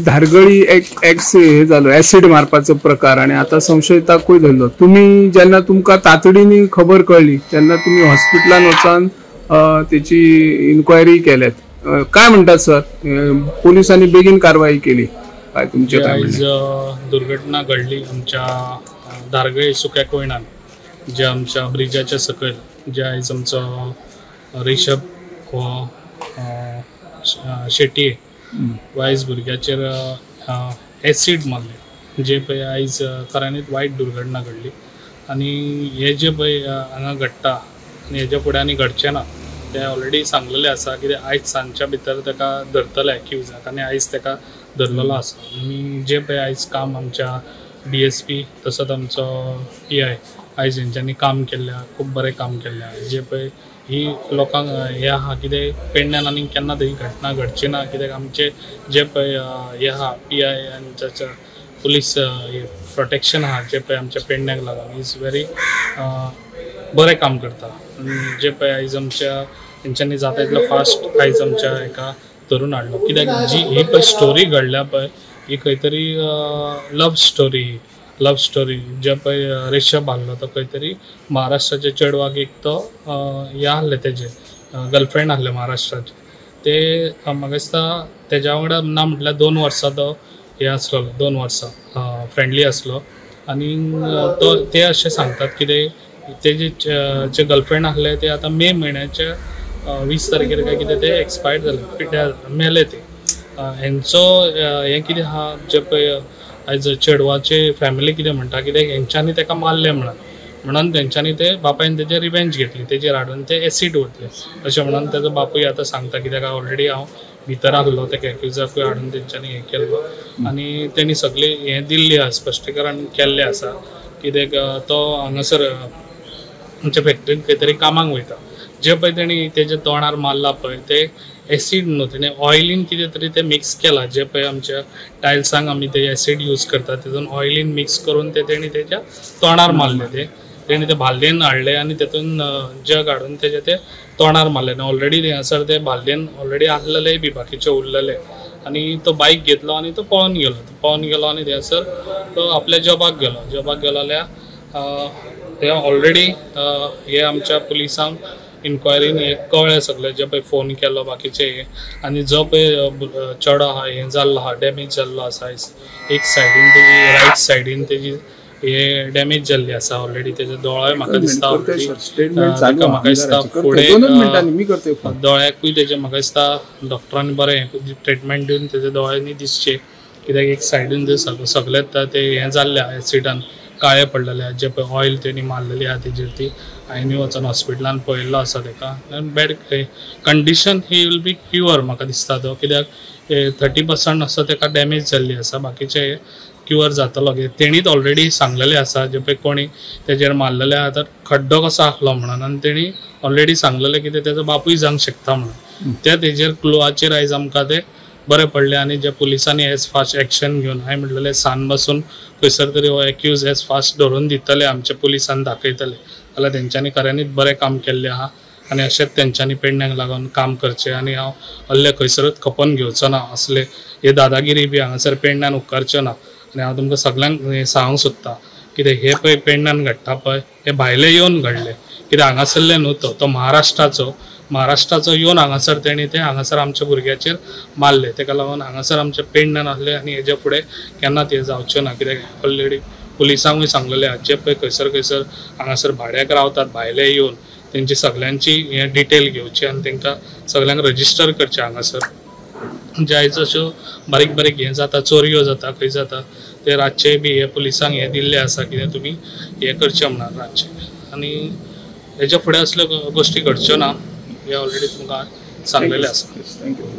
धारगळी x हे झालो acid मारपाचो प्रकार आणि आता संशयिताकूय धरलो। तुम्ही जेन्ना तुमकां तातडीने खबर कळली तेन्ना तुम्ही हॉस्पिटलान वचून त्याची इन्क्वायरी केल्यात, काय म्हणतात सर? पोलिसांनी बेगीन कारवाई केली काय तुमचे? आयज दुर्घटना घडली आमच्या धारगळी सुक्या कोयणान, जे आमच्या ब्रिजाच्या सकयल जे आयज आमचो रिषभ हो शेटये वायज भुरग्याचेर एसिड मारले, जे पळय आयज खऱ्यांनीच वायट दुर्घटना घडली। आणि हे जे पळय हांगा घडटा आनी हेजे फुडें आनी घडचें ना ते ऑलरेडी सांगलेलें आसा, कित्याक आयज सांजच्या भितर ताका धरतले एक्युजाक आनी आयज ताका धरलेलो आसा। आनी जे पळय आयज काम आमच्या DSP तसोच आमचो PI आयज हेंच्यांनी काम केल्लें, खूब बरें काम केल्लें। जे पळय ही लोकांक हे आहा कितें पेडण्यान आनी केन्ना तरी घटना घडची ना, कित्याक आमचे जे पळय हे आहा PI आनी पुलीस प्रोटेक्शन आहा जे पळय आमच्या पेडण्याक लागून इज व्हेरी बरें काम करता। जे पळय आयज आमच्या हेंच्यांनी जाता तितलो फास्ट आयज आमच्या एका धरून हाडलो, कित्याक जी ही पळय स्टोरी घडल्या पळय ही खंय तरी लव स्टोरी जे पळय रिषभ आहलो तो खंय तरी महाराष्ट्राच्या चेडवाक एक तो हे आहले तेजे गर्लफ्रेंड आहले महाराष्ट्राचे, ते म्हाका दिसता तेज्या वांगडा ना म्हटल्यार 2 वर्सां तो हे आसलो, 2 वर्सां फ्रेंडली आसलो। आनी तो ते अशें सांगतात कितें तेजे जे गर्लफ्रेंड आहले ते आतां मे म्हयन्याच्या 20 तारखेर काय कितें ते एक्सपायर्ड जाले, पिड्ड्यार मेले ते। हेंचो हें कितें आहा जे पळय आयज चेडवाचे फॅमिली कितें म्हणटा, कित्याक हेंच्यांनी ताका मारलें म्हणून तेंच्यांनी ते बापायन तेजे रिवेंज घेतली, तेजेर हाडून ते एसिड ओतले अशें म्हणून तेजो बापूय आतां सांगता, कित्याक ऑलरेडी हांव भितर आहलो ताका एक्युजाकूय हाडून तेंच्यांनी हें केल्लो आनी तेणी सगळी हें दिल्ली आसा, स्पश्टीकरण केल्लें आसा, कित्याक तो हांगासर आमच्या फॅक्टरीन खंय तरी कामाक वयता। जे पळय तेणी तेजे तोंडार मारला पळय ते एसिड न्हू, तेणें ऑयलीन कितें तरी ते मिक्स केला, जे पळय आमच्या टायल्सांक आमी ते एसिड यूज करता तितून ऑयलीन मिक्स करून ते तेणी तेज्या तोंडार मारले, तेणी ते भाल्लेन हाडले आनी तेतून जग हाडून तेजे ते तोंडार मारले। ऑलरेडी थंयसर ते भाल्लेन ऑलरेडी आहलेले बी बाकीचे उरलेले, आनी तो बायक घेतलो आनी तो पळोवन गेलो आनी थंयसर तो आपल्या जॉबाक गेलो जाल्यार ते ऑलरेडी हे आमच्या पुलिसांक इन्क्वायरीन हे कळ्ळें सगळें, जे पळय फोन केलो बाकीचे आनी जो पळय चेडो आहा हें जाल्लो आहा डॅमेज जाल्लो आसा, एक सायडीन तेजी रायट सायडीन तेजी हे डॅमेज जाल्ली आसा ऑलरेडी, तेजो दोळोय म्हाका दिसता म्हाका दिसता फुडें दोळ्याकूय तेजे म्हाका दिसता डॉक्टरांनी बरें ट्रिटमेंट दिवन तेजे दोळ्यांनी दिसचे, कित्याक एक सायडीन जे सगळेंच ते हें जाल्लें एसिडान काळे पडलेले, जे पळय ऑयल तेणी मारलेली आहा तेजेर ती हांवें वचून हॉस्पिटलान पळयल्लो आसा ताका बॅड कंडिशन ही वील बी क्युअर म्हाका दिसता तो, कित्याक 30% असो ताका डॅमेज जाल्ली आसा, बाकीचे क्युअर जातलो। तेणीच ऑलरेडी सांगलेलें आसा जे पळय कोणी तेजेर मारलेले आहा तर खड्डो कसो आहलो म्हणून, आनी तेणी ऑलरेडी सांगलेलें कितें तेजो बापूय जावंक शकता म्हणून, त्या तेजेर क्लुआचेर आयज आमकां ते बरें पडलें। आनी जे पुलिसांनी एज फास्ट एक्शन घेवन हांवें म्हणलेलें सान बसून खंयसर तरी हो एक्यूज एज फास्ट धरून दितले, आमच्या पुलिसान दाखयतले जाल्यार तेंच्यांनी खऱ्यांनीच बरें काम केल्लें आहा आनी अशेंच तेंच्यांनी पेडण्याक लागून काम करचें आनी हांव असले खंयसरूच खपोवन घेवचो ना, असले हे दादागिरी बी हांगासर पेडण्यान उपकारच्यो ना। आनी हांव तुमकां सगळ्यांक हें सांगूंक सोदतां कित्याक हे पळय पेडण्यान घडटा पळय हे भायले येवन घडले, कित्याक हांगासरले न्हू तो महाराष्ट्राचो येवन हांगासर तेणी ते हांगासर आमच्या भुरग्याचेर मारले, ताका लागून हांगासर आमच्या पेडण्यान आहले आनी हेजे फुडें केन्नाच हे जावचें ना, कित्याक ऑलरेडी पुलिसांकूय सांगलेलें आहा जे पळय खंयसर हांगासर भाड्याक रावतात भायले येवन तेंची सगळ्यांची हे डिटेल घेवची आनी तांकां सगळ्यांक रजिस्टर करचें हांगासर, जे आयज अश्यो बारीक हें जाता चोरयो जाता खंय जाता ते रातचे बी हे पुलिसांक हे दिल्लें आसा कित्याक तुमी हे करचें म्हणून रातचे, आनी हेजे फुडें असल्यो गोश्टी घडच्यो ना हे ऑलरेडी तुमकां सांगलेलें आसा।